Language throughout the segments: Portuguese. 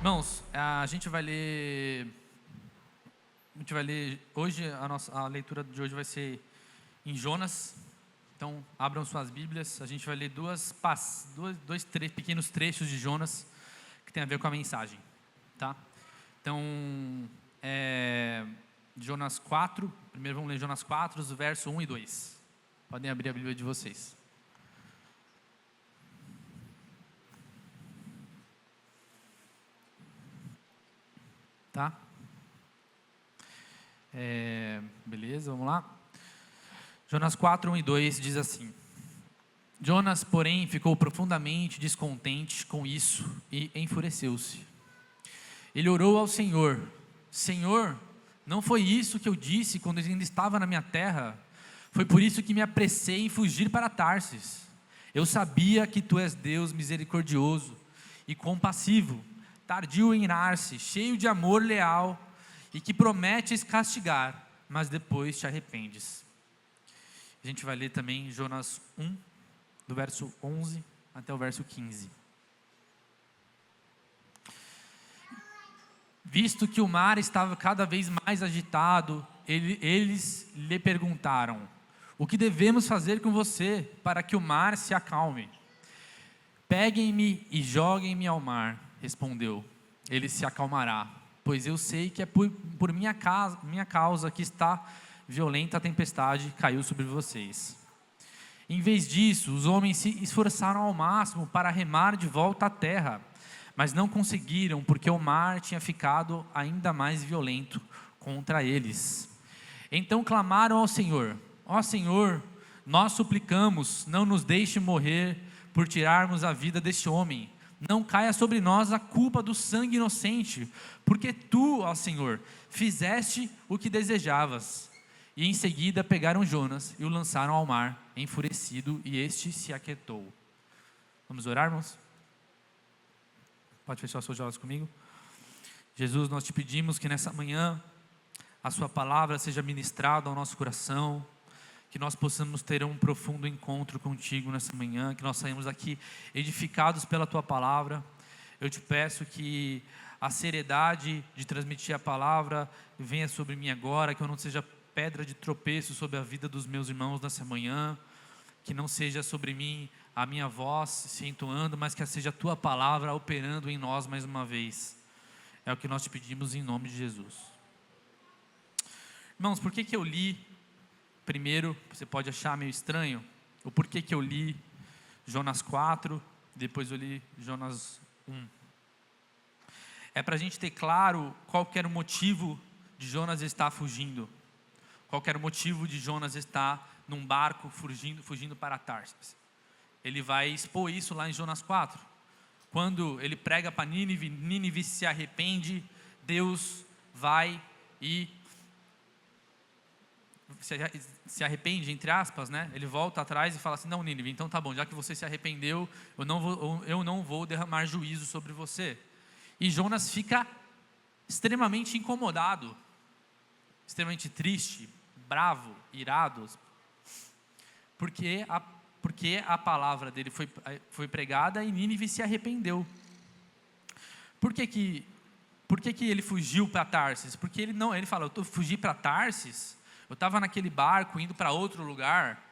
Irmãos, a gente vai ler hoje, a leitura de hoje vai ser em Jonas. Então, abram suas Bíblias. A gente vai ler dois pequenos trechos de Jonas que tem a ver com a mensagem, tá? Então, Jonas 4, primeiro vamos ler Jonas 4, os versos 1 e 2. Podem abrir a Bíblia de vocês. Tá? Beleza, vamos lá. Jonas 4, 1 e 2 diz assim: Jonas, porém, ficou profundamente descontente com isso e enfureceu-se. Ele orou ao Senhor: Senhor, não foi isso que eu disse quando eu ainda estava na minha terra? Foi por isso que me apressei em fugir para Tarsis. Eu sabia que tu és Deus misericordioso e compassivo, tardio em irar-se, cheio de amor leal, e que prometes castigar, mas depois te arrependes. A gente vai ler também Jonas 1, do verso 11 até o verso 15. Visto que o mar estava cada vez mais agitado, eles lhe perguntaram: o que devemos fazer com você para que o mar se acalme? Peguem-me e joguem-me ao mar, respondeu. Ele se acalmará, pois eu sei que é por minha causa que está violenta a tempestade caiu sobre vocês. Em vez disso, os homens se esforçaram ao máximo para remar de volta à terra, mas não conseguiram, porque o mar tinha ficado ainda mais violento contra eles. Então clamaram ao Senhor: ó Senhor, nós suplicamos, não nos deixe morrer por tirarmos a vida deste homem. Não caia sobre nós a culpa do sangue inocente, porque tu, ó Senhor, fizeste o que desejavas. E em seguida pegaram Jonas e o lançaram ao mar, enfurecido, e este se aquietou. Vamos orar, irmãos? Pode fechar os seus olhos comigo? Jesus, nós te pedimos que nessa manhã a sua palavra seja ministrada ao nosso coração, que nós possamos ter um profundo encontro contigo nessa manhã, que nós saímos aqui edificados pela tua palavra. Eu te peço que a seriedade de transmitir a palavra venha sobre mim agora, que eu não seja pedra de tropeço sobre a vida dos meus irmãos nessa manhã, que não seja sobre mim a minha voz se entoando, mas que seja a tua palavra operando em nós mais uma vez. É o que nós te pedimos em nome de Jesus. Irmãos, por que eu li primeiro, você pode achar meio estranho, o porquê que eu li Jonas 4, depois eu li Jonas 1. É para a gente ter claro qual que era o motivo de Jonas estar fugindo, qual que era o motivo de Jonas estar num barco fugindo para Tarsis. Ele vai expor isso lá em Jonas 4, quando ele prega para Nínive, Nínive se arrepende, Deus vai e se arrepende, entre aspas, né? Ele volta atrás e fala assim: não, Nínive, então tá bom, já que você se arrependeu, eu não vou derramar juízo sobre você. E Jonas fica extremamente incomodado, extremamente triste, bravo, irado, porque a palavra dele foi pregada e Nínive se arrependeu. Por que ele fugiu para Tarsis? Porque ele fala: eu fugi para Tarsis, eu estava naquele barco indo para outro lugar,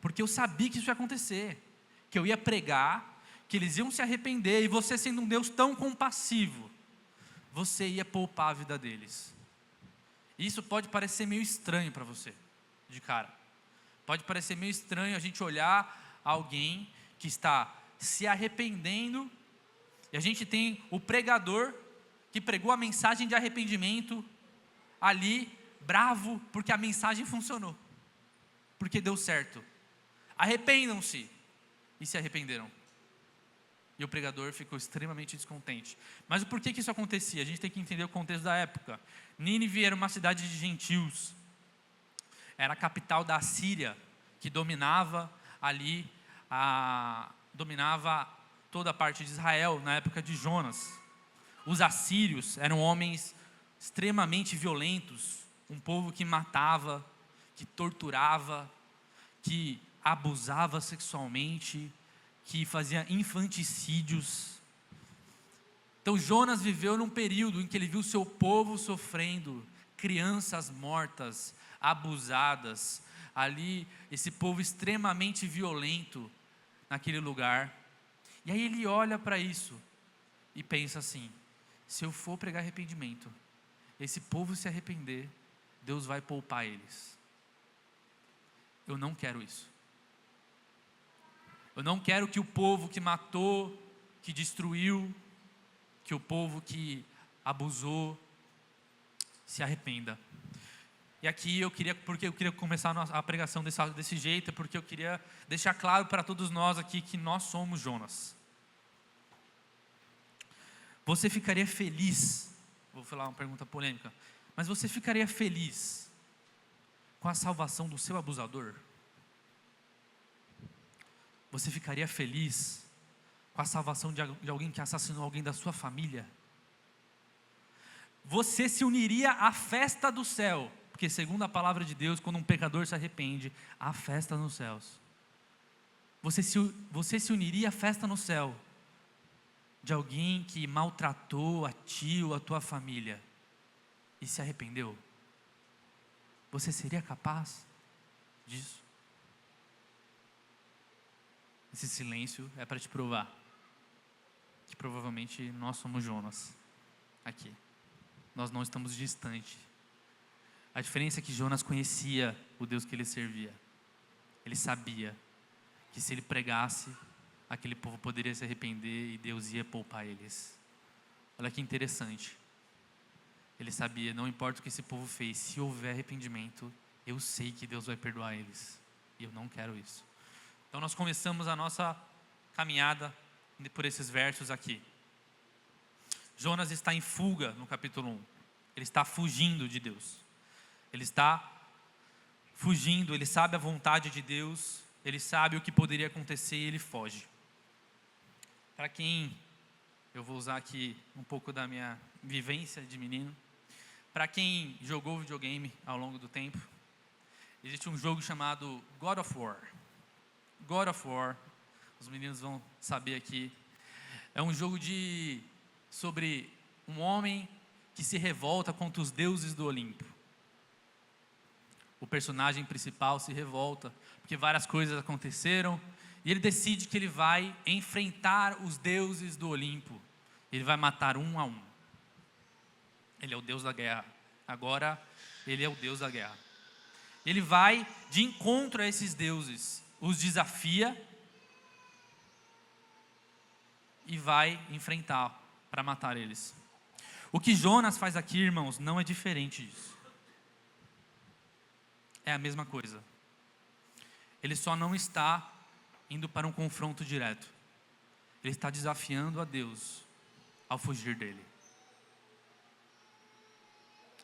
porque eu sabia que isso ia acontecer, que eu ia pregar, que eles iam se arrepender, e você, sendo um Deus tão compassivo, você ia poupar a vida deles. Isso pode parecer meio estranho para você, de cara. Pode parecer meio estranho a gente olhar alguém que está se arrependendo, e a gente tem o pregador que pregou a mensagem de arrependimento ali, bravo, porque a mensagem funcionou, porque deu certo. Arrependam-se, e se arrependeram. E o pregador ficou extremamente descontente. Mas o porquê que isso acontecia? A gente tem que entender o contexto da época. Nínive era uma cidade de gentios, era a capital da Assíria, que dominava ali, dominava toda a parte de Israel na época de Jonas. Os assírios eram homens extremamente violentos, um povo que matava, que torturava, que abusava sexualmente, que fazia infanticídios. Então Jonas viveu num período em que ele viu seu povo sofrendo, crianças mortas, abusadas, ali esse povo extremamente violento naquele lugar. E aí ele olha para isso e pensa assim: se eu for pregar arrependimento, esse povo se arrepender, Deus vai poupar eles. Eu não quero isso. Eu não quero que o povo que matou, que destruiu, que o povo que abusou, se arrependa. E aqui porque eu queria começar a pregação desse jeito, porque eu queria deixar claro para todos nós aqui que nós somos Jonas. Você ficaria feliz, vou falar uma pergunta polêmica, mas você ficaria feliz com a salvação do seu abusador? Você ficaria feliz com a salvação de alguém que assassinou alguém da sua família? Você se uniria à festa do céu, porque segundo a palavra de Deus, quando um pecador se arrepende, há festa nos céus. Você se uniria à festa no céu de alguém que maltratou a ti ou a tua família e se arrependeu? Você seria capaz disso? Esse silêncio é para te provar que provavelmente nós somos Jonas aqui. Nós não estamos distantes. A diferença é que Jonas conhecia o Deus que ele servia. Ele sabia que se ele pregasse, aquele povo poderia se arrepender e Deus ia poupar eles. Olha que interessante. Ele sabia, não importa o que esse povo fez, se houver arrependimento, eu sei que Deus vai perdoar eles. E eu não quero isso. Então nós começamos a nossa caminhada por esses versos aqui. Jonas está em fuga no capítulo 1. Ele está fugindo de Deus. Ele está fugindo, ele sabe a vontade de Deus, ele sabe o que poderia acontecer e ele foge. Para quem, eu vou usar aqui um pouco da minha vivência de menino, para quem jogou videogame ao longo do tempo, existe um jogo chamado God of War. God of War, os meninos vão saber aqui, é um jogo sobre um homem que se revolta contra os deuses do Olimpo. O personagem principal se revolta, porque várias coisas aconteceram, e ele decide que ele vai enfrentar os deuses do Olimpo. Ele vai matar um a um. Ele é o Deus da guerra. Agora, ele é o Deus da guerra. Ele vai de encontro a esses deuses, os desafia e vai enfrentar para matar eles. O que Jonas faz aqui, irmãos, não é diferente disso. É a mesma coisa. Ele só não está indo para um confronto direto. Ele está desafiando a Deus ao fugir dele.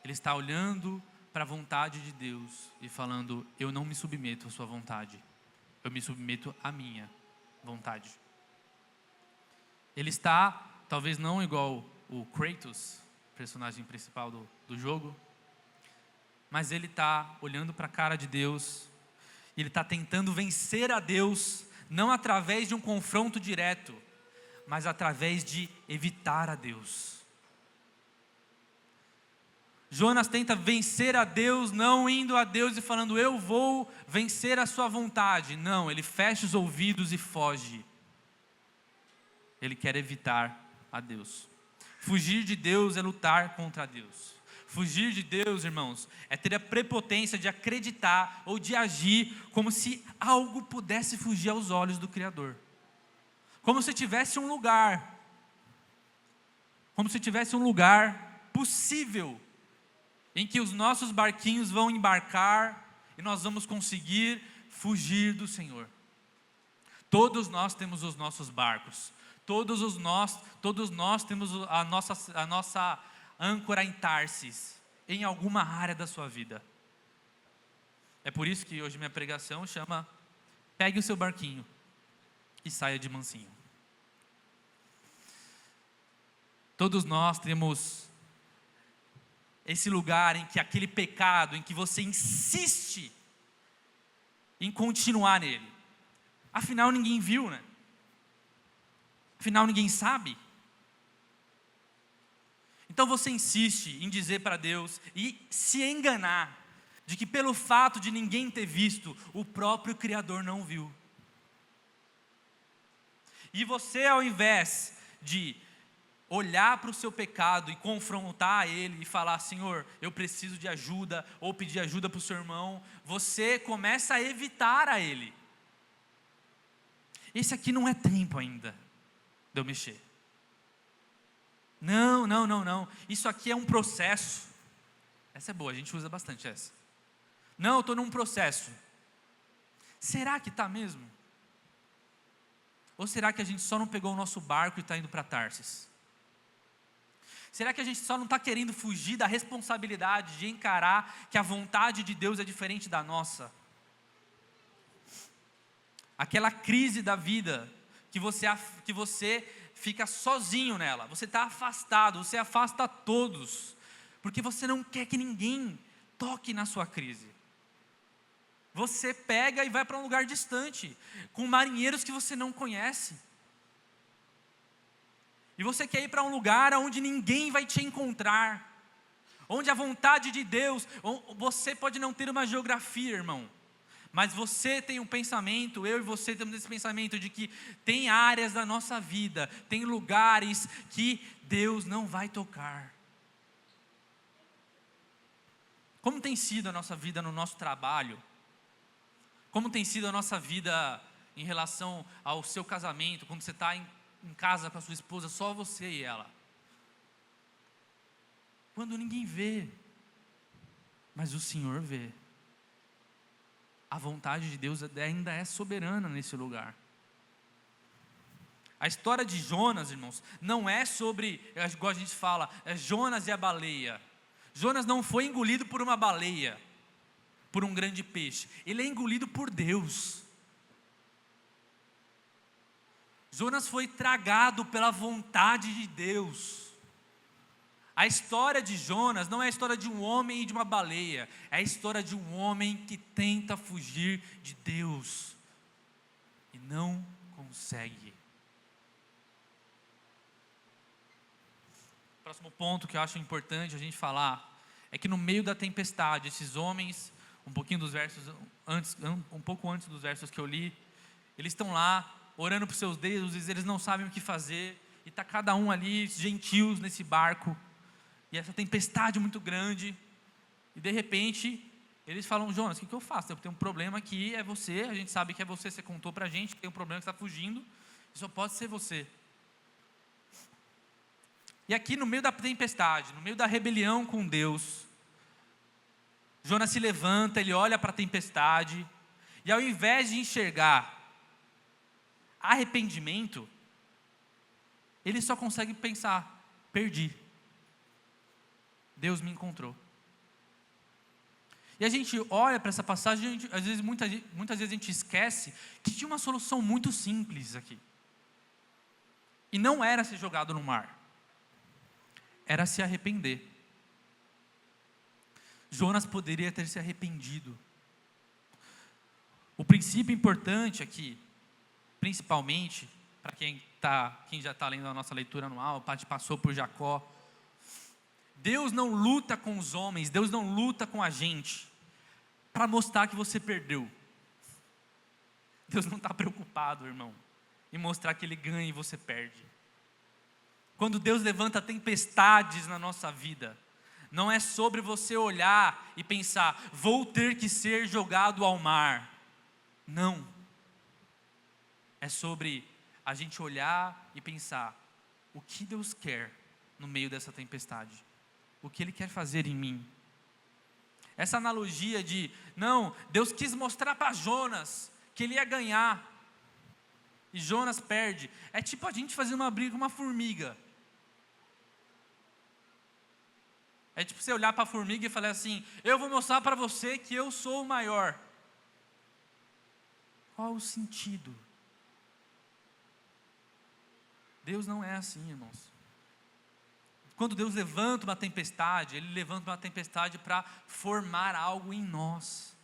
Ele está olhando para a vontade de Deus e falando: eu não me submeto à sua vontade, eu me submeto à minha vontade. Ele está, talvez não igual o Kratos, personagem principal do jogo, mas ele está olhando para a cara de Deus, e ele está tentando vencer a Deus, não através de um confronto direto, mas através de evitar a Deus. Jonas tenta vencer a Deus, não indo a Deus e falando: eu vou vencer a sua vontade. Não, ele fecha os ouvidos e foge. Ele quer evitar a Deus. Fugir de Deus é lutar contra Deus. Fugir de Deus, irmãos, é ter a prepotência de acreditar ou de agir como se algo pudesse fugir aos olhos do Criador. Como se tivesse um lugar possível em que os nossos barquinhos vão embarcar e nós vamos conseguir fugir do Senhor. Todos nós temos os nossos barcos. Todos nós temos a nossa âncora em Tarsis, em alguma área da sua vida. É por isso que hoje minha pregação chama: pegue o seu barquinho e saia de mansinho. Todos nós temos esse lugar em que aquele pecado, em que você insiste em continuar nele. Afinal ninguém viu, né? Afinal ninguém sabe. Então você insiste em dizer para Deus e se enganar de que pelo fato de ninguém ter visto, o próprio Criador não viu. E você, ao invés de olhar para o seu pecado e confrontar ele e falar: Senhor, eu preciso de ajuda, ou pedir ajuda para o seu irmão, você começa a evitar a ele. Esse aqui não é tempo ainda de eu mexer. Não. Isso aqui é um processo. Essa é boa, a gente usa bastante essa. Não, eu estou num processo. Será que está mesmo? Ou será que a gente só não pegou o nosso barco e está indo para Tarsis? Será que a gente só não está querendo fugir da responsabilidade de encarar que a vontade de Deus é diferente da nossa? Aquela crise da vida, que você fica sozinho nela, você está afastado, você afasta todos, porque você não quer que ninguém toque na sua crise. Você pega e vai para um lugar distante, com marinheiros que você não conhece. E você quer ir para um lugar onde ninguém vai te encontrar, onde a vontade de Deus, você pode não ter uma geografia, irmão, mas você tem um pensamento, eu e você temos esse pensamento de que tem áreas da nossa vida, tem lugares que Deus não vai tocar. Como tem sido a nossa vida no nosso trabalho? Como tem sido a nossa vida em relação ao seu casamento, quando você está em casa com a sua esposa, só você e ela? Quando ninguém vê, mas o Senhor vê. A vontade de Deus ainda é soberana nesse lugar. A história de Jonas, irmãos, não é sobre, igual a gente fala, é Jonas e a baleia. Jonas não foi engolido por uma baleia, por um grande peixe. Ele é engolido por Deus. Jonas foi tragado pela vontade de Deus. A história de Jonas não é a história de um homem e de uma baleia, é a história de um homem que tenta fugir de Deus e não consegue. O próximo ponto que eu acho importante a gente falar é que no meio da tempestade, esses homens, um pouco antes dos versos que eu li, eles estão lá orando para os seus deuses, eles não sabem o que fazer, e está cada um ali, gentios nesse barco, e essa tempestade muito grande, e de repente, eles falam: Jonas, o que eu faço? Eu tenho um problema aqui, é você, a gente sabe que é você, você contou para a gente, tem um problema que está fugindo, só pode ser você. E aqui no meio da tempestade, no meio da rebelião com Deus, Jonas se levanta, ele olha para a tempestade, e ao invés de enxergar arrependimento, ele só consegue pensar: perdi, Deus me encontrou. E a gente olha para essa passagem, às vezes, muitas vezes a gente esquece que tinha uma solução muito simples aqui, e não era ser jogado no mar, era se arrepender. Jonas poderia ter se arrependido. O princípio importante aqui, principalmente para quem já está lendo a nossa leitura anual, a gente passou por Jacó. Deus não luta com os homens, Deus não luta com a gente para mostrar que você perdeu. Deus não está preocupado, irmão, em mostrar que Ele ganha e você perde. Quando Deus levanta tempestades na nossa vida, não é sobre você olhar e pensar: vou ter que ser jogado ao mar. Não. É sobre a gente olhar e pensar: o que Deus quer no meio dessa tempestade? O que Ele quer fazer em mim? Essa analogia de, não, Deus quis mostrar para Jonas que ele ia ganhar, e Jonas perde. É tipo a gente fazer uma briga com uma formiga. É tipo você olhar para a formiga e falar assim: eu vou mostrar para você que eu sou o maior. Qual o sentido? Deus não é assim, irmãos. Quando Deus levanta uma tempestade, Ele levanta uma tempestade para formar algo em nós,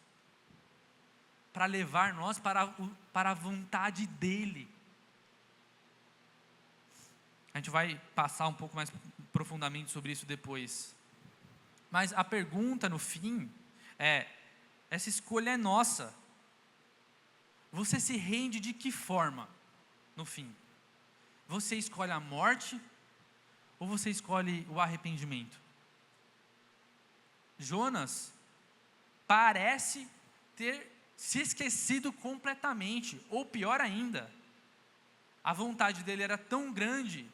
para levar nós para a vontade dEle. A gente vai passar um pouco mais profundamente sobre isso depois. Mas a pergunta no fim é: essa escolha é nossa. Você se rende de que forma no fim? Você escolhe a morte ou você escolhe o arrependimento? Jonas parece ter se esquecido completamente, ou pior ainda, a vontade dele era tão grande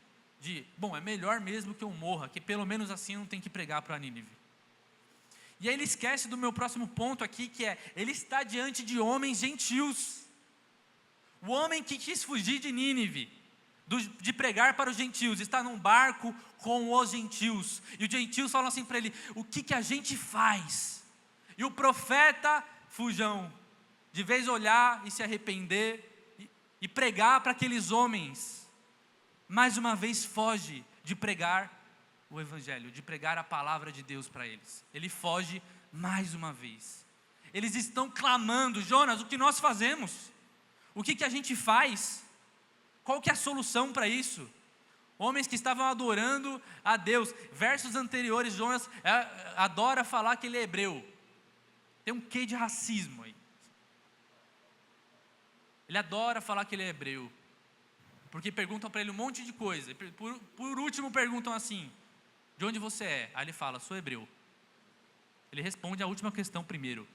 bom, é melhor mesmo que eu morra, que pelo menos assim eu não tenho que pregar para Nínive. E aí ele esquece do meu próximo ponto aqui, que é, ele está diante de homens gentios. O homem que quis fugir de Nínive, de pregar para os gentios, está num barco com os gentios, e os gentios falam assim para ele: o que a gente faz? E o profeta Fujão, de vez olhar e se arrepender, e pregar para aqueles homens, mais uma vez foge de pregar o evangelho, de pregar a palavra de Deus para eles. Ele foge mais uma vez. Eles estão clamando: Jonas, o que nós fazemos? O que a gente faz? Qual que é a solução para isso? Homens que estavam adorando a Deus. Versos anteriores, Jonas adora falar que ele é hebreu. Tem um quê de racismo aí. Ele adora falar que ele é hebreu, porque perguntam para ele um monte de coisa. Por último perguntam assim: de onde você é? Aí ele fala: sou hebreu. Ele responde a última questão primeiro.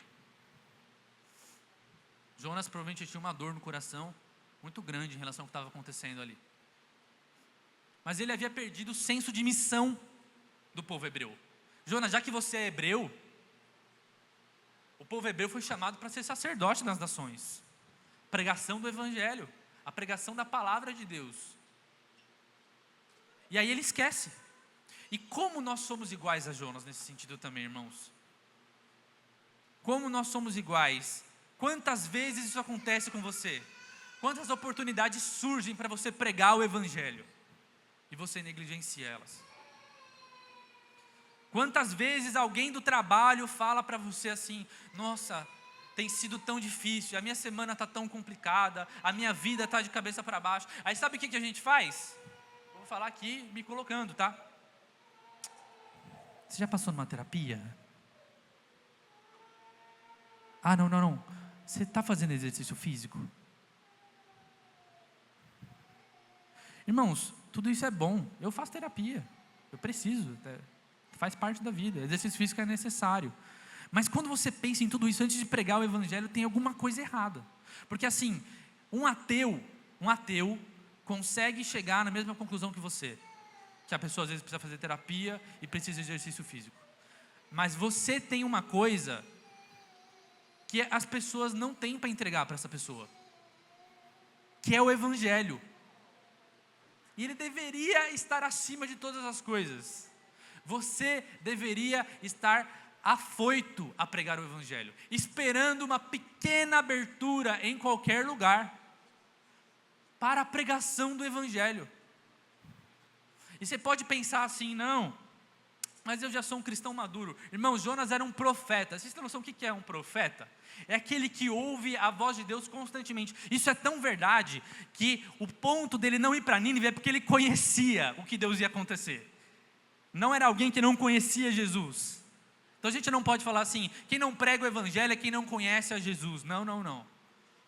Jonas provavelmente tinha uma dor no coração muito grande em relação ao que estava acontecendo ali. Mas ele havia perdido o senso de missão do povo hebreu. Jonas, já que você é hebreu, o povo hebreu foi chamado para ser sacerdote nas nações. Pregação do evangelho, a pregação da palavra de Deus. E aí ele esquece. E como nós somos iguais a Jonas nesse sentido também, irmãos? Como nós somos iguais? Quantas vezes isso acontece com você? Quantas oportunidades surgem para você pregar o evangelho e você negligencia elas? Quantas vezes alguém do trabalho fala para você assim: nossa, tem sido tão difícil, a minha semana está tão complicada, a minha vida está de cabeça para baixo. Aí sabe o que a gente faz? Vou falar aqui me colocando, tá? Você já passou numa terapia? Ah, não. Você está fazendo exercício físico? Irmãos, tudo isso é bom. Eu faço terapia, eu preciso, faz parte da vida. Exercício físico é necessário. Mas quando você pensa em tudo isso antes de pregar o evangelho, tem alguma coisa errada. Porque assim, um ateu consegue chegar na mesma conclusão que você, que a pessoa às vezes precisa fazer terapia e precisa de exercício físico. Mas você tem uma coisa que as pessoas não têm para entregar para essa pessoa, que é o evangelho. E ele deveria estar acima de todas as coisas. Você deveria estar afoito a pregar o evangelho, esperando uma pequena abertura em qualquer lugar para a pregação do evangelho. E você pode pensar assim: não, mas eu já sou um cristão maduro. Irmão, Jonas era um profeta. Vocês têm noção do que é um profeta? É aquele que ouve a voz de Deus constantemente. Isso é tão verdade que o ponto dele não ir para Nínive é porque ele conhecia o que Deus ia acontecer. Não era alguém que não conhecia Jesus. Então a gente não pode falar assim: quem não prega o evangelho é quem não conhece a Jesus. Não.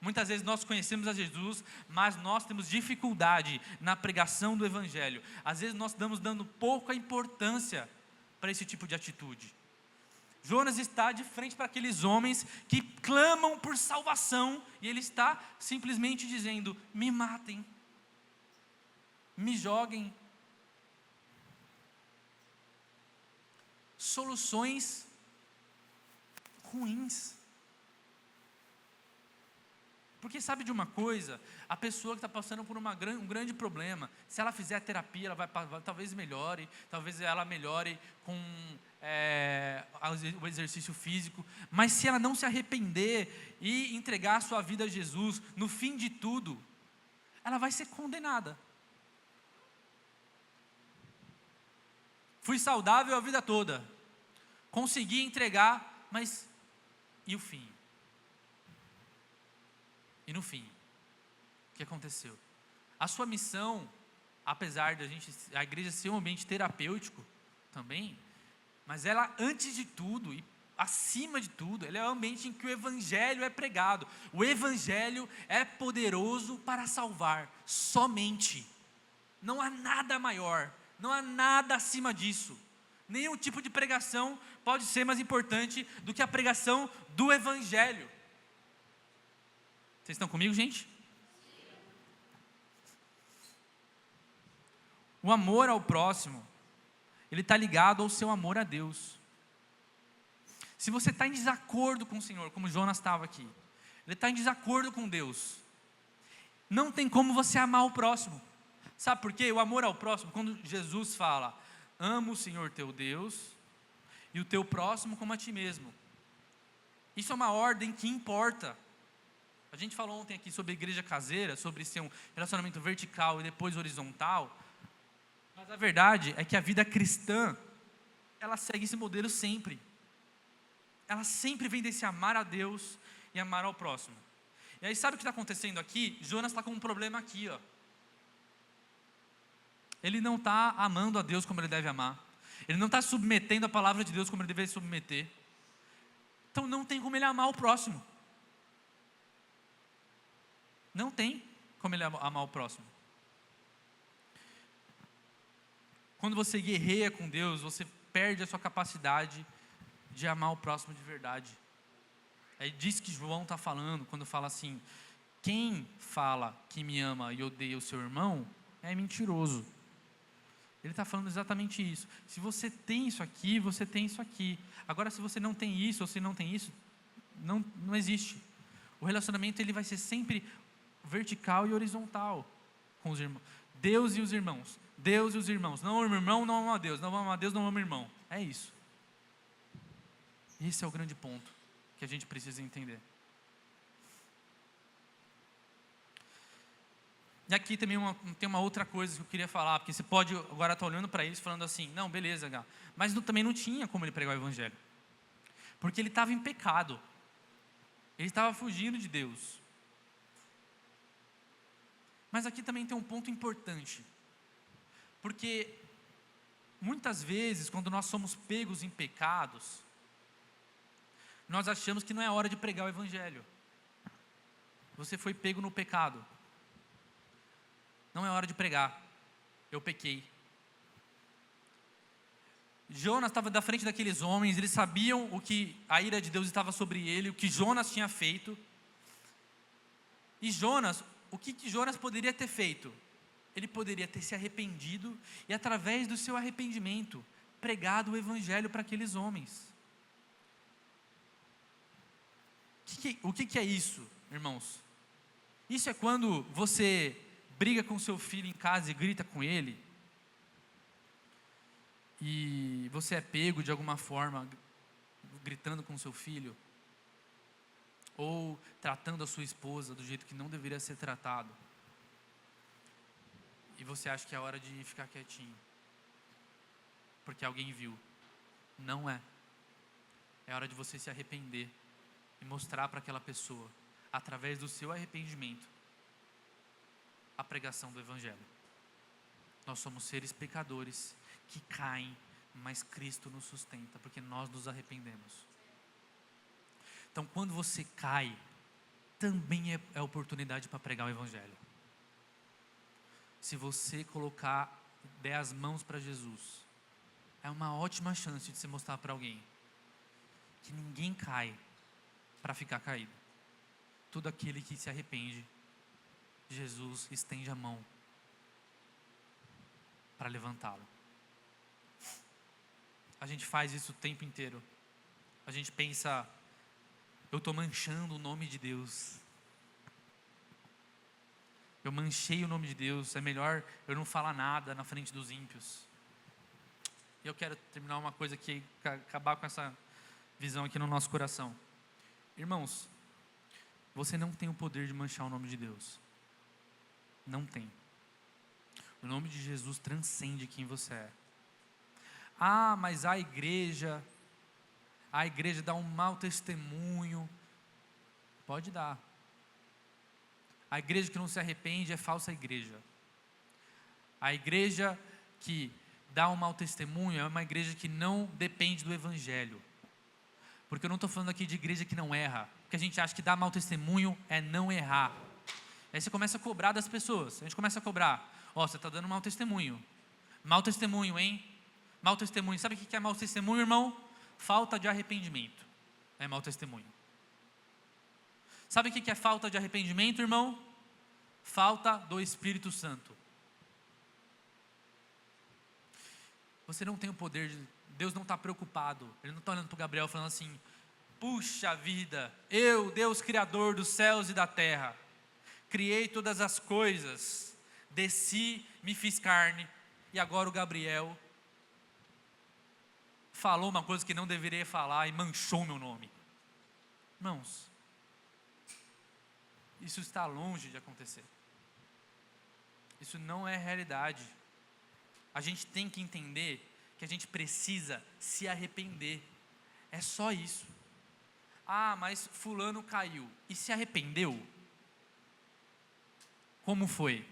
Muitas vezes nós conhecemos a Jesus, mas nós temos dificuldade na pregação do evangelho. Às vezes nós estamos dando pouca importância para esse tipo de atitude. Jonas está de frente para aqueles homens que clamam por salvação, e ele está simplesmente dizendo: me matem, me joguem. Soluções ruins. Porque sabe de uma coisa? A pessoa que está passando por um grande problema, se ela fizer a terapia, ela vai talvez melhore, talvez ela melhore com o exercício físico, mas se ela não se arrepender e entregar a sua vida a Jesus, no fim de tudo, ela vai ser condenada. Fui saudável a vida toda, consegui entregar, mas e o fim? E no fim, o que aconteceu? A sua missão apesar de a igreja ser um ambiente terapêutico também, mas ela, antes de tudo e acima de tudo, ela é um ambiente em que o evangelho é pregado. O evangelho é poderoso para salvar, somente. Não há nada maior, não há nada acima disso. Nenhum tipo de pregação pode ser mais importante do que a pregação do evangelho. Vocês estão comigo, gente? O amor ao próximo, ele está ligado ao seu amor a Deus. Se você está em desacordo com o Senhor, como Jonas estava aqui, ele está em desacordo com Deus, não tem como você amar o próximo. Sabe por quê? O amor ao próximo, quando Jesus fala, ama o Senhor teu Deus e o teu próximo como a ti mesmo. Isso é uma ordem que importa. A gente falou ontem aqui sobre igreja caseira, sobre ser um relacionamento vertical e depois horizontal, mas a verdade é que a vida cristã, ela segue esse modelo sempre. Ela sempre vem desse amar a Deus e amar ao próximo. E aí sabe o que está acontecendo aqui? Jonas está com um problema aqui, ó. Ele não está amando a Deus como ele deve amar. Ele não está submetendo a palavra de Deus como ele deveria submeter. Então não tem como ele amar o próximo. Não tem como ele amar o próximo. Quando você guerreia com Deus, você perde a sua capacidade de amar o próximo de verdade. É disso que João está falando, quando fala assim, quem fala que me ama e odeia o seu irmão, é mentiroso. Ele está falando exatamente isso. Se você tem isso aqui, você tem isso aqui. Agora, se você não tem isso, ou se não tem isso, não existe. O relacionamento, ele vai ser sempre vertical e horizontal com os irmãos. Deus e os irmãos. Deus e os irmãos. Não ama o irmão, não ama a Deus. Não ama a Deus, não ama o irmão. É isso. Esse é o grande ponto que a gente precisa entender. E aqui também tem uma outra coisa que eu queria falar, porque você pode agora estar olhando para eles falando assim, não, beleza, Gá, mas também não tinha como ele pregar o evangelho, porque ele estava em pecado, ele estava fugindo de Deus. Mas aqui também tem um ponto importante, porque muitas vezes quando nós somos pegos em pecados, nós achamos que não é hora de pregar o evangelho. Você foi pego no pecado, não é hora de pregar, eu pequei. Jonas estava da frente daqueles homens, eles sabiam o que a ira de Deus estava sobre ele, o que Jonas tinha feito. E Jonas, o que Jonas poderia ter feito? Ele poderia ter se arrependido e através do seu arrependimento, pregado o evangelho para aqueles homens. O que é isso, irmãos? Isso é quando você briga com seu filho em casa e grita com ele, e você é pego de alguma forma gritando com seu filho, ou tratando a sua esposa do jeito que não deveria ser tratado, e você acha que é hora de ficar quietinho porque alguém viu. Não é. É hora de você se arrepender e mostrar para aquela pessoa, através do seu arrependimento, a pregação do evangelho. Nós somos seres pecadores que caem, mas Cristo nos sustenta, porque nós nos arrependemos. Então, quando você cai, também é oportunidade para pregar o evangelho. Se você der as mãos para Jesus, é uma ótima chance de se mostrar para alguém que ninguém cai para ficar caído. Todo aquele que se arrepende, Jesus estende a mão para levantá-lo. A gente faz isso o tempo inteiro. A gente pensa, eu estou manchando o nome de Deus. Eu manchei o nome de Deus, é melhor eu não falar nada na frente dos ímpios. E eu quero terminar uma coisa aqui, acabar com essa visão aqui no nosso coração. Irmãos, você não tem o poder de manchar o nome de Deus. Não tem. O nome de Jesus transcende quem você é. Ah, mas a igreja dá um mau testemunho. Pode dar. A igreja que não se arrepende é falsa igreja. A igreja que dá um mau testemunho é uma igreja que não depende do evangelho. Porque eu não estou falando aqui de igreja que não erra. Porque a gente acha que dar mau testemunho é não errar. Aí você começa a cobrar das pessoas. A gente começa a cobrar. Você está dando mau testemunho. Mau testemunho, hein? Mau testemunho. Sabe o que é mau testemunho, irmão? Falta de arrependimento. É mau testemunho. Sabe o que é falta de arrependimento, irmão? Falta do Espírito Santo. Você não tem o poder de... Deus não está preocupado. Ele não está olhando para o Gabriel falando assim: puxa vida, eu, Deus Criador dos céus e da terra, criei todas as coisas, desci, me fiz carne, e agora o Gabriel falou uma coisa que não deveria falar e manchou meu nome. Irmãos, isso está longe de acontecer. Isso não é realidade. A gente tem que entender que a gente precisa se arrepender. É só isso. Mas fulano caiu e se arrependeu? Como foi?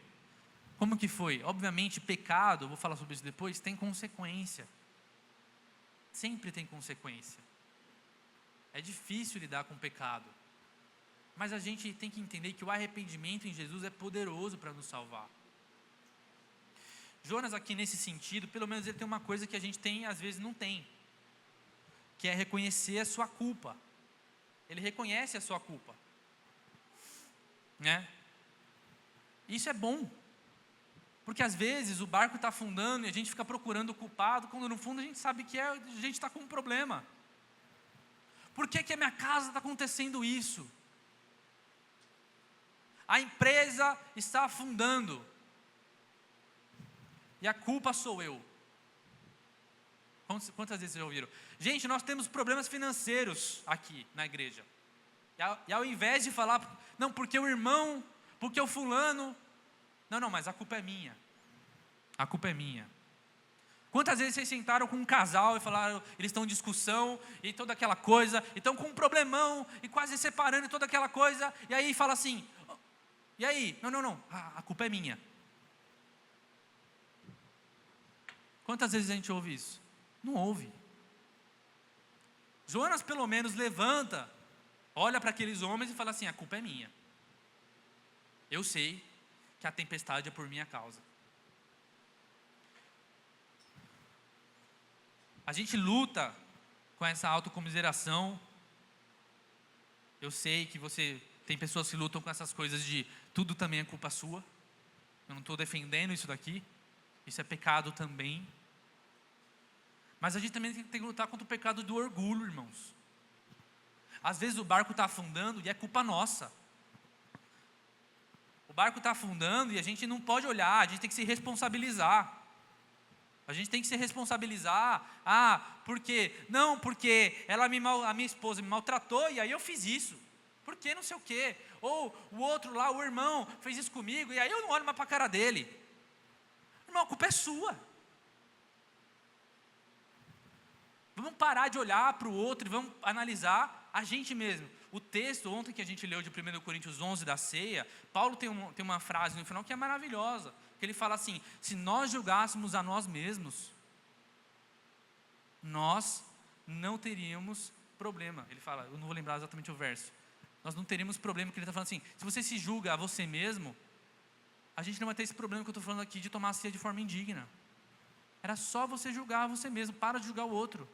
Como que foi? Obviamente, pecado, eu vou falar sobre isso depois, tem consequência. Sempre tem consequência. É difícil lidar com o pecado. Mas a gente tem que entender que o arrependimento em Jesus é poderoso para nos salvar. Jonas aqui nesse sentido, pelo menos ele tem uma coisa que a gente tem, às vezes não tem, que é reconhecer a sua culpa. Ele reconhece a sua culpa, né? Isso é bom, porque às vezes o barco está afundando e a gente fica procurando o culpado, quando no fundo a gente sabe que a gente está com um problema. Por que a minha casa está acontecendo isso? A empresa está afundando e a culpa sou eu. Quantas vezes vocês já ouviram? Gente, nós temos problemas financeiros aqui na igreja. E ao invés de falar, não, porque o irmão, porque o fulano, não, mas a culpa é minha. A culpa é minha. Quantas vezes vocês sentaram com um casal e falaram, eles estão em discussão e toda aquela coisa, e estão com um problemão e quase separando e toda aquela coisa, e aí fala assim, e aí? Não, a culpa é minha. Quantas vezes a gente ouve isso? Não ouve. Jonas pelo menos levanta, olha para aqueles homens e fala assim, a culpa é minha. Eu sei que a tempestade é por minha causa. A gente luta com essa autocomiseração. Eu sei que tem pessoas que lutam com essas coisas de tudo também é culpa sua. Eu não estou defendendo isso daqui. Isso é pecado também. Mas a gente também tem que lutar contra o pecado do orgulho, irmãos. Às vezes o barco está afundando e é culpa nossa. O barco está afundando e a gente não pode olhar, a gente tem que se responsabilizar. A gente tem que se responsabilizar. Porque a minha esposa me maltratou e aí eu fiz isso. Por que não sei o quê? Ou o outro lá, o irmão, fez isso comigo e aí eu não olho mais para a cara dele. Irmão, a culpa é sua. Vamos parar de olhar para o outro e vamos analisar a gente mesmo. O texto ontem que a gente leu de 1 Coríntios 11 da ceia, Paulo tem uma frase no final que é maravilhosa, que ele fala assim, se nós julgássemos a nós mesmos, nós não teríamos problema. Ele fala, eu não vou lembrar exatamente o verso, nós não teríamos problema, que ele está falando assim, se você se julga a você mesmo, a gente não vai ter esse problema que eu estou falando aqui de tomar a ceia de forma indigna. Era só você julgar você mesmo, para de julgar o outro.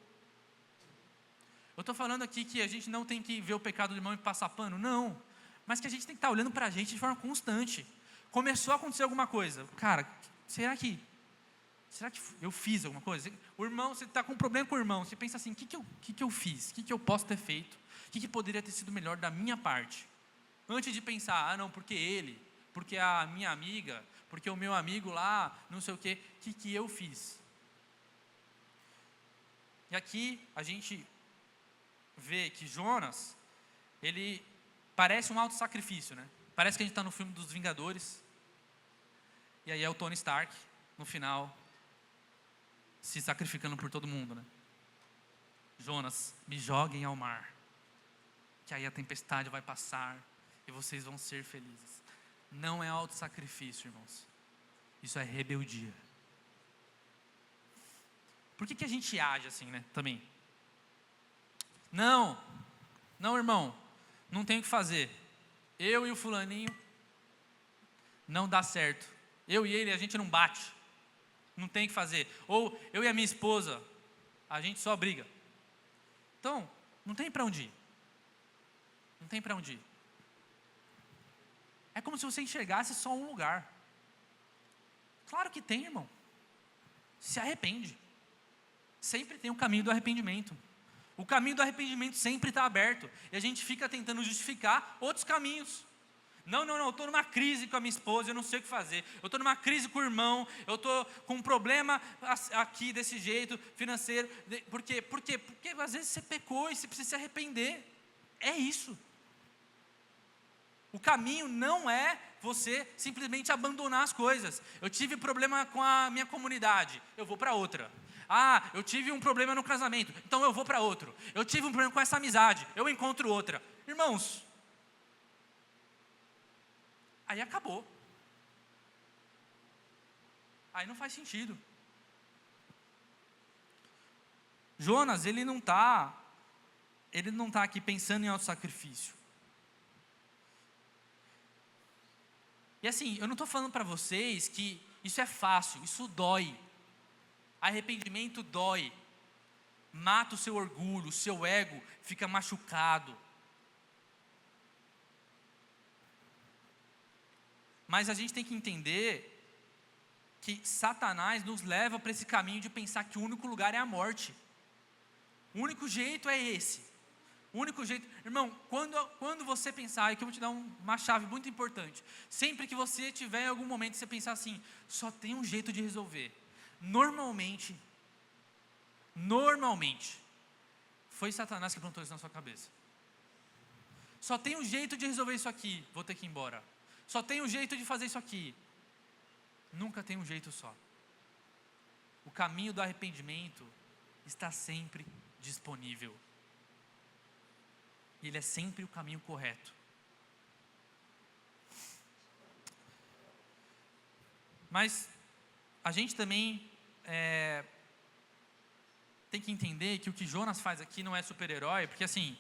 Eu estou falando aqui que a gente não tem que ver o pecado do irmão e passar pano, não. Mas que a gente tem que estar olhando para a gente de forma constante. Começou a acontecer alguma coisa, cara, será que eu fiz alguma coisa? O irmão, você está com um problema com o irmão, você pensa assim, o que eu fiz? O que eu posso ter feito? O que poderia ter sido melhor da minha parte? Antes de pensar, não, porque ele, porque a minha amiga, porque o meu amigo lá, não sei o quê, o que eu fiz? E aqui a gente vê que Jonas, ele parece um auto-sacrifício, né? Parece que a gente está no filme dos Vingadores, e aí é o Tony Stark, no final, se sacrificando por todo mundo, né? Jonas, me joguem ao mar, que aí a tempestade vai passar, e vocês vão ser felizes. Não é auto-sacrifício, irmãos. Isso é rebeldia. Por que a gente age assim, né? Também. Não, irmão, não tem o que fazer. Eu e o fulaninho, não dá certo. Eu e ele, a gente não bate. Não tem o que fazer. Ou eu e a minha esposa, a gente só briga. Então, não tem para onde ir. Não tem para onde ir. É como se você enxergasse só um lugar. Claro que tem, irmão. Se arrepende. Sempre tem o caminho do arrependimento. O caminho do arrependimento sempre está aberto. E a gente fica tentando justificar outros caminhos. Não, eu estou numa crise com a minha esposa, eu não sei o que fazer. Eu estou numa crise com o irmão, eu estou com um problema aqui desse jeito, financeiro. Por quê? Porque às vezes você pecou e você precisa se arrepender. É isso. O caminho não é você simplesmente abandonar as coisas. Eu tive problema com a minha comunidade, eu vou para outra. Eu tive um problema no casamento, então eu vou para outro. Eu tive um problema com essa amizade, eu encontro outra. Irmãos, aí acabou. Aí não faz sentido. Jonas, ele não está aqui pensando em autossacrifício. E assim, eu não estou falando para vocês que isso é fácil, isso dói. Arrependimento dói. Mata o seu orgulho, o seu ego fica machucado. Mas a gente tem que entender que Satanás nos leva para esse caminho de pensar que o único lugar é a morte. O único jeito é esse. O único jeito, irmão, quando você pensar, que eu vou te dar uma chave muito importante. Sempre que você tiver em algum momento, você pensar assim, só tem um jeito de resolver. Normalmente, foi Satanás que plantou isso na sua cabeça. Só tem um jeito de resolver isso aqui, vou ter que ir embora. Só tem um jeito de fazer isso aqui. Nunca tem um jeito só. O caminho do arrependimento está sempre disponível. E ele é sempre o caminho correto. Mas a gente também tem que entender que o que Jonas faz aqui não é super-herói, porque assim,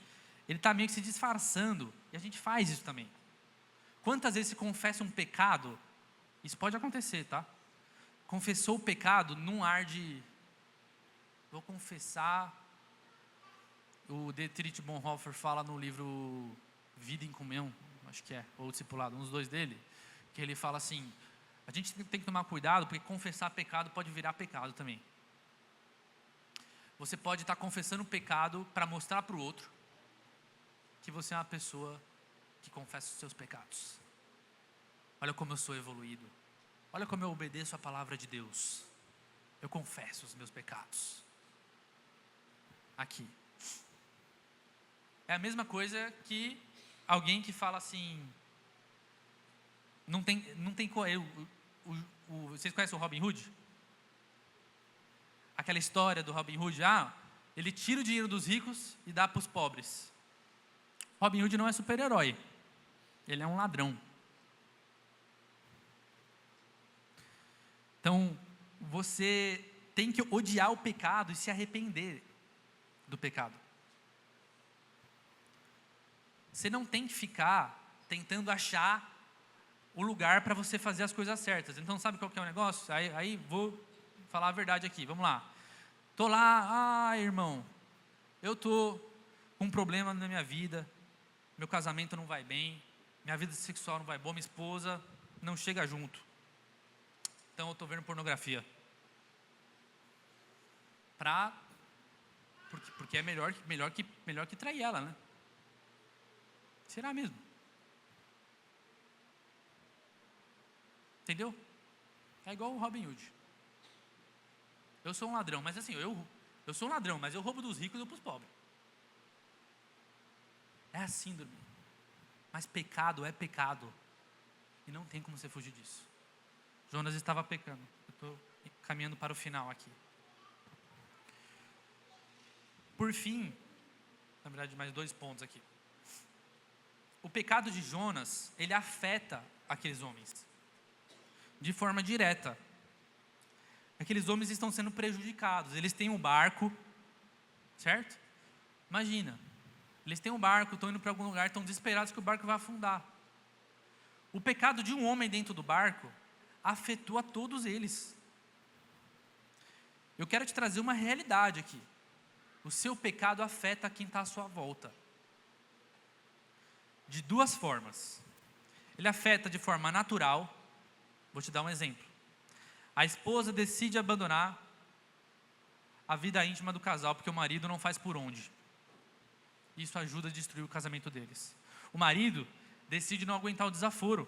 ele está meio que se disfarçando, e a gente faz isso também. Quantas vezes se confessa um pecado, isso pode acontecer, tá? Confessou o pecado num ar de, vou confessar, o Dietrich Bonhoeffer fala no livro Vida em Comunhão, acho que é, ou Discipulado, uns dois dele, que ele fala assim, a gente tem que tomar cuidado, porque confessar pecado pode virar pecado também. Você pode estar confessando o pecado para mostrar para o outro que você é uma pessoa que confessa os seus pecados. Olha como eu sou evoluído. Olha como eu obedeço a palavra de Deus. Eu confesso os meus pecados. Aqui. É a mesma coisa que alguém que fala assim, vocês conhecem o Robin Hood? Aquela história do Robin Hood, ele tira o dinheiro dos ricos e dá para os pobres. Robin Hood não é super-herói, ele é um ladrão. Então, você tem que odiar o pecado e se arrepender do pecado. Você não tem que ficar tentando achar o lugar para você fazer as coisas certas. Então, sabe qual que é o negócio? Aí vou falar a verdade aqui, vamos lá. Estou lá, irmão, eu estou com um problema na minha vida, meu casamento não vai bem, minha vida sexual não vai bom, minha esposa não chega junto. Então eu estou vendo pornografia. Porque é melhor que trair ela, né? Será mesmo? Entendeu? É igual o Robin Hood. Eu sou um ladrão, mas assim, eu sou um ladrão, mas eu roubo dos ricos e dou para os pobres. É a síndrome. Mas pecado é pecado. E não tem como você fugir disso. Jonas estava pecando. Eu estou caminhando para o final aqui. Por fim, na verdade mais 2 pontos aqui. O pecado de Jonas, ele afeta aqueles homens. de forma direta. Aqueles homens estão sendo prejudicados. Eles têm um barco, certo? Imagina, eles têm um barco, estão indo para algum lugar, estão desesperados que o barco vai afundar. O pecado de um homem dentro do barco afetou a todos eles. Eu quero te trazer uma realidade aqui. O seu pecado afeta quem está à sua volta. De duas formas. Ele afeta de forma natural. Vou te dar um exemplo. A esposa decide abandonar a vida íntima do casal porque o marido não faz por onde. Isso ajuda a destruir o casamento deles. O marido decide não aguentar o desaforo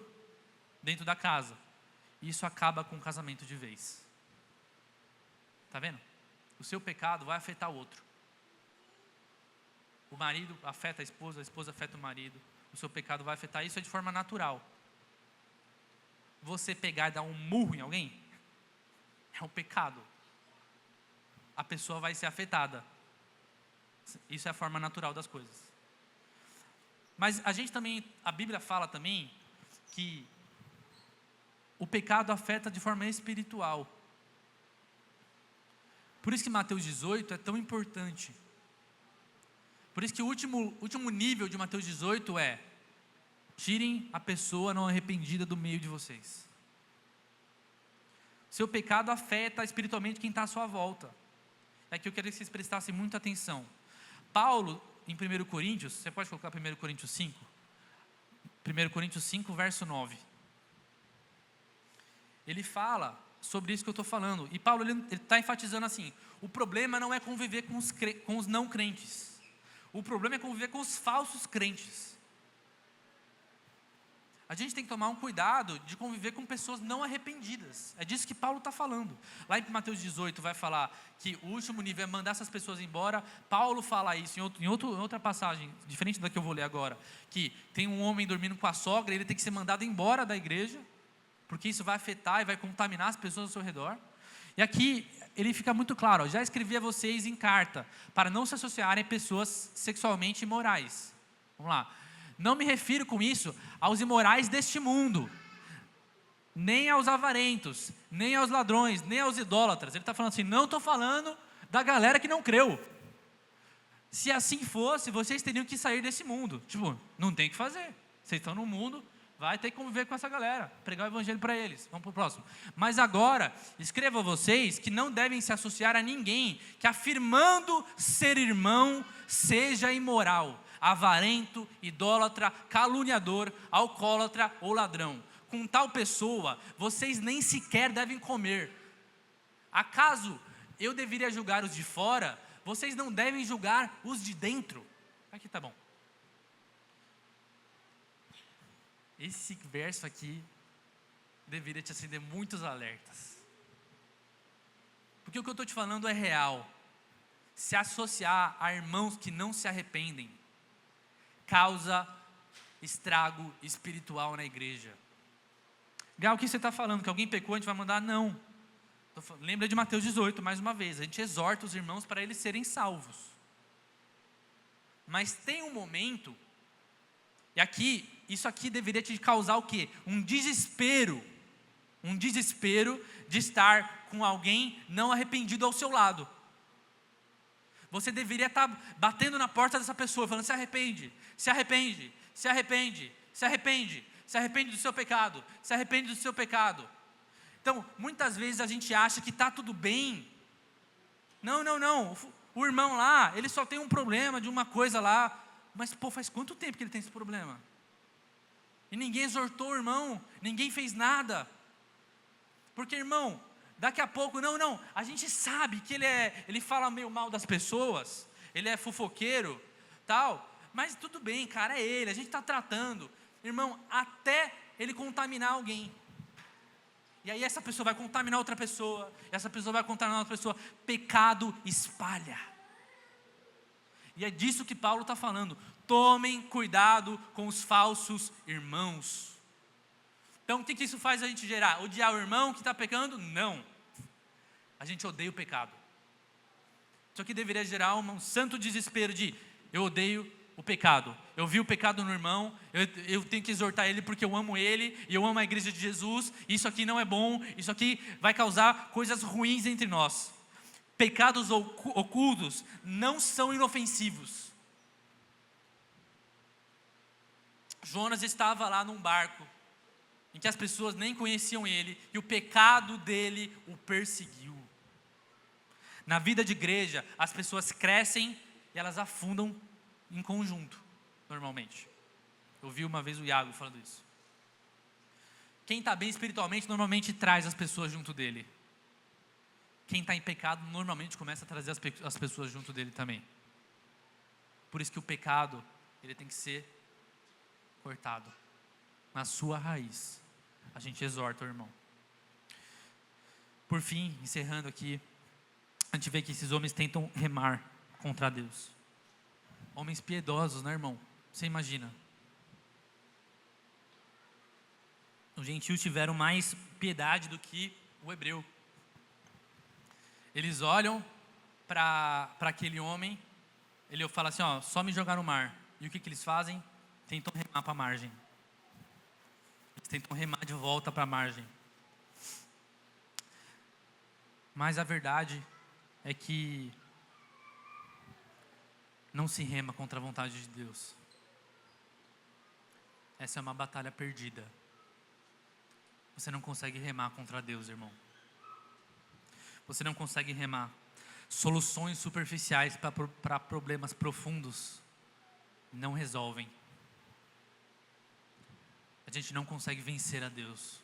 dentro da casa. Isso acaba com o casamento de vez. Está vendo? O seu pecado vai afetar o outro. O marido afeta a esposa afeta o marido. O seu pecado vai afetar, isso é de forma natural. Você pegar e dar um murro em alguém, é um pecado. A pessoa vai ser afetada. Isso é a forma natural das coisas. Mas a Bíblia fala também que o pecado afeta de forma espiritual. Por isso que Mateus 18 é tão importante. Por isso que o último nível de Mateus 18 é: tirem a pessoa não arrependida do meio de vocês. Seu pecado afeta espiritualmente quem está à sua volta. É que eu queria que vocês prestassem muita atenção. Paulo, em 1 Coríntios, você pode colocar 1 Coríntios 5? 1 Coríntios 5, verso 9. Ele fala sobre isso que eu estou falando. E Paulo ele está enfatizando assim: o problema não é conviver com os não crentes. O problema é conviver com os falsos crentes. A gente tem que tomar um cuidado de conviver com pessoas não arrependidas. É disso que Paulo está falando. Lá em Mateus 18 vai falar que o último nível é mandar essas pessoas embora. Paulo fala isso em outra passagem, diferente da que eu vou ler agora, que tem um homem dormindo com a sogra, ele tem que ser mandado embora da igreja, porque isso vai afetar e vai contaminar as pessoas ao seu redor. E aqui ele fica muito claro: já escrevi a vocês em carta, para não se associarem a pessoas sexualmente imorais. Vamos lá. Não me refiro com isso aos imorais deste mundo, nem aos avarentos, nem aos ladrões, nem aos idólatras. Ele está falando assim: não estou falando da galera que não creu. Se assim fosse, vocês teriam que sair desse mundo. Tipo, não tem o que fazer. Vocês estão no mundo, vai ter que conviver com essa galera, pregar o evangelho para eles. Vamos para o próximo. Mas agora, escrevo a vocês que não devem se associar a ninguém que, afirmando ser irmão, seja imoral, avarento, idólatra, caluniador, alcoólatra ou ladrão. Com tal pessoa, vocês nem sequer devem comer. Acaso eu deveria julgar os de fora? Vocês não devem julgar os de dentro. Aqui tá bom. Esse verso aqui deveria te acender muitos alertas. Porque o que eu estou te falando é real. Se associar a irmãos que não se arrependem causa estrago espiritual na igreja. Gal, o que você está falando? Que alguém pecou, a gente vai mandar? Não. Lembra de Mateus 18, mais uma vez. A gente exorta os irmãos para eles serem salvos. Mas tem um momento, e aqui, isso aqui deveria te causar o quê? Um desespero de estar com alguém não arrependido ao seu lado. Você deveria estar batendo na porta dessa pessoa, falando: se arrepende, se arrepende, se arrepende, se arrepende, se arrepende do seu pecado, se arrepende do seu pecado. Então, muitas vezes a gente acha que está tudo bem. Não, o irmão lá, ele só tem um problema de uma coisa lá. Mas, faz quanto tempo que ele tem esse problema? E ninguém exortou o irmão, ninguém fez nada. Porque, irmão, daqui a pouco, a gente sabe que ele fala meio mal das pessoas, ele é fofoqueiro, tal, mas tudo bem, cara, é ele, a gente está tratando, irmão, até ele contaminar alguém. E aí essa pessoa vai contaminar outra pessoa, essa pessoa vai contaminar outra pessoa. Pecado espalha. E é disso que Paulo está falando. Tomem cuidado com os falsos irmãos. Então o que isso faz a gente gerar? Odiar o irmão que está pecando? Não. A gente odeia o pecado. Isso aqui deveria gerar um santo desespero de: eu odeio o pecado. Eu vi o pecado no irmão, eu tenho que exortar ele porque eu amo ele, e eu amo a igreja de Jesus, isso aqui não é bom, isso aqui vai causar coisas ruins entre nós. Pecados ocultos não são inofensivos. Jonas estava lá num barco, em que as pessoas nem conheciam ele, e o pecado dele o perseguiu. Na vida de igreja, as pessoas crescem e elas afundam em conjunto, normalmente. Eu vi uma vez o Iago falando isso. Quem está bem espiritualmente, normalmente traz as pessoas junto dele. Quem está em pecado, normalmente começa a trazer as pessoas junto dele também. Por isso que o pecado, ele tem que ser cortado na sua raiz. A gente exorta o irmão. Por fim, encerrando aqui, a gente vê que esses homens tentam remar contra Deus. Homens piedosos, né, irmão? Você imagina. Os gentios tiveram mais piedade do que o hebreu. Eles olham para aquele homem, ele fala assim, ó, só me jogar no mar. E o que eles fazem? Tentam remar para a margem. Eles tentam remar de volta para a margem. Mas a verdade é que não se rema contra a vontade de Deus. Essa é uma batalha perdida. Você não consegue remar contra Deus, irmão. Você não consegue remar. Soluções superficiais para problemas profundos não resolvem. A gente não consegue vencer a Deus.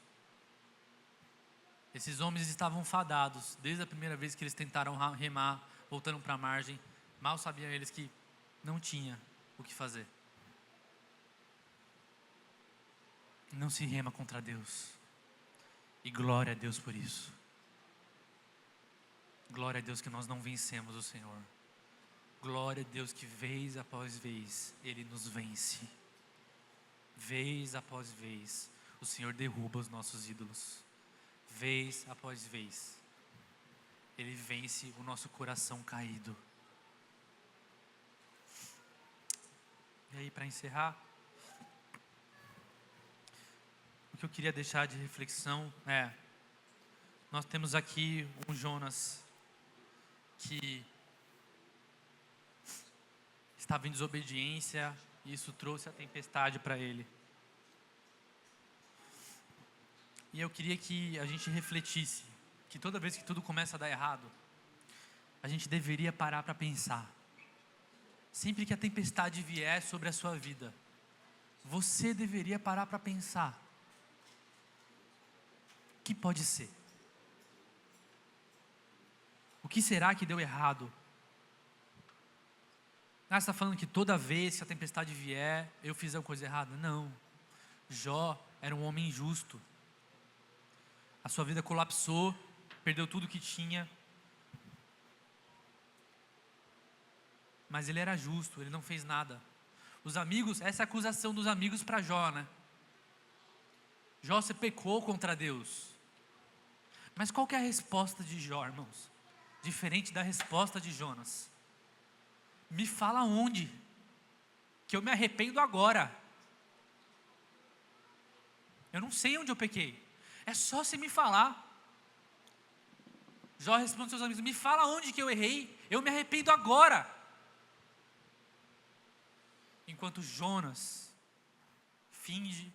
Esses homens estavam fadados, desde a primeira vez que eles tentaram remar, voltando para a margem, mal sabiam eles que não tinha o que fazer. Não se rema contra Deus. E glória a Deus por isso. Glória a Deus que nós não vencemos o Senhor. Glória a Deus que vez após vez Ele nos vence. Vez após vez o Senhor derruba os nossos ídolos. Vez após vez Ele vence o nosso coração caído. E aí, para encerrar, o que eu queria deixar de reflexão é: nós temos aqui um Jonas que estava em desobediência, e isso trouxe a tempestade para ele. E eu queria que a gente refletisse que toda vez que tudo começa a dar errado, a gente deveria parar para pensar. Sempre que a tempestade vier sobre a sua vida, você deveria parar para pensar: o que pode ser? O que será que deu errado? Você está falando que toda vez que a tempestade vier, eu fiz alguma coisa errada? Não. Jó era um homem justo. A sua vida colapsou, perdeu tudo que tinha. Mas ele era justo, ele não fez nada. Os amigos, essa é a acusação dos amigos para Jó, né? Jó, você pecou contra Deus. Mas qual que é a resposta de Jó, irmãos? Diferente da resposta de Jonas. Me fala onde, que eu me arrependo agora. Eu não sei onde eu pequei. É só você me falar. Jó responde aos seus amigos: me fala onde que eu errei, eu me arrependo agora. Enquanto Jonas finge,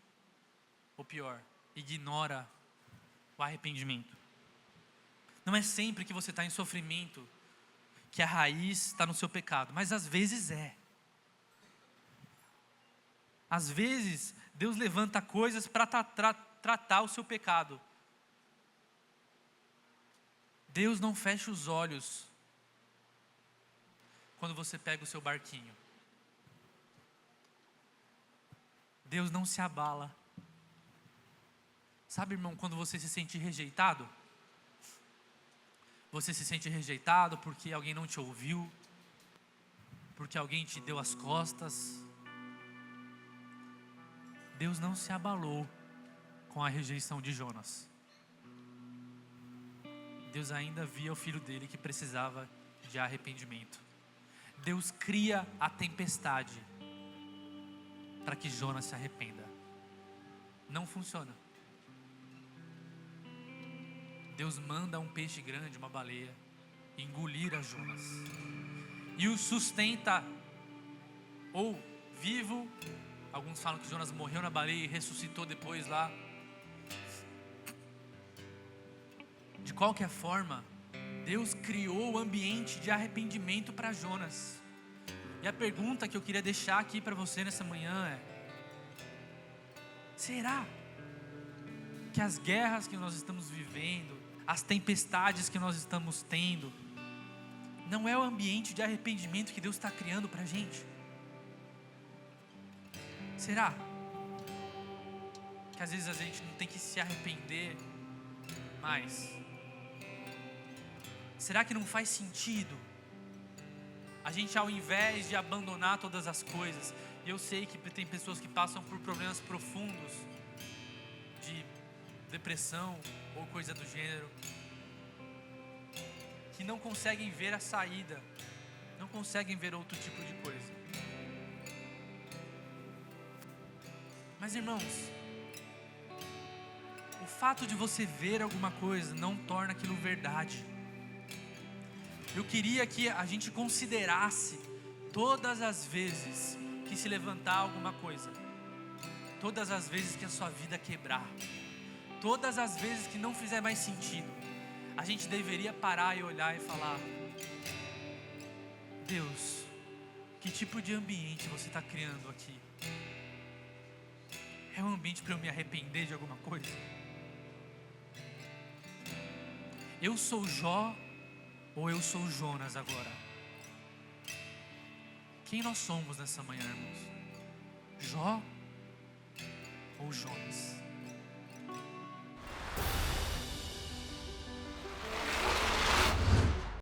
ou pior, ignora o arrependimento. Não é sempre que você está em sofrimento que a raiz está no seu pecado, mas às vezes é. Às vezes Deus levanta coisas para tratar o seu pecado. Deus não fecha os olhos quando você pega o seu barquinho. Deus não se abala. Sabe, irmão, quando você se sente rejeitado? Você se sente rejeitado porque alguém não te ouviu, porque alguém te deu as costas. Deus não se abalou com a rejeição de Jonas. Deus ainda via o filho dele que precisava de arrependimento. Deus cria a tempestade para que Jonas se arrependa. Não funciona. Deus manda um peixe grande, uma baleia, engolir a Jonas e o sustenta, ou vivo. Alguns falam que Jonas morreu na baleia e ressuscitou depois lá. De qualquer forma, Deus criou o ambiente de arrependimento para Jonas. E a pergunta que eu queria deixar aqui para você nessa manhã é: será que as guerras que nós estamos vivendo, as tempestades que nós estamos tendo, não é o ambiente de arrependimento que Deus está criando para a gente? Será que às vezes a gente não tem que se arrepender mais? Será que não faz sentido a gente, ao invés de abandonar todas as coisas? E eu sei que tem pessoas que passam por problemas profundos de depressão ou coisa do gênero, que não conseguem ver a saída, não conseguem ver outro tipo de coisa. Mas irmãos, o fato de você ver alguma coisa não torna aquilo verdade. Eu queria que a gente considerasse todas as vezes que se levantar alguma coisa, todas as vezes que a sua vida quebrar, todas as vezes que não fizer mais sentido, a gente deveria parar e olhar e falar: Deus, que tipo de ambiente você está criando aqui? É um ambiente para eu me arrepender de alguma coisa? Eu sou Jó ou eu sou Jonas agora? Quem nós somos nessa manhã, irmãos? Jó ou Jonas?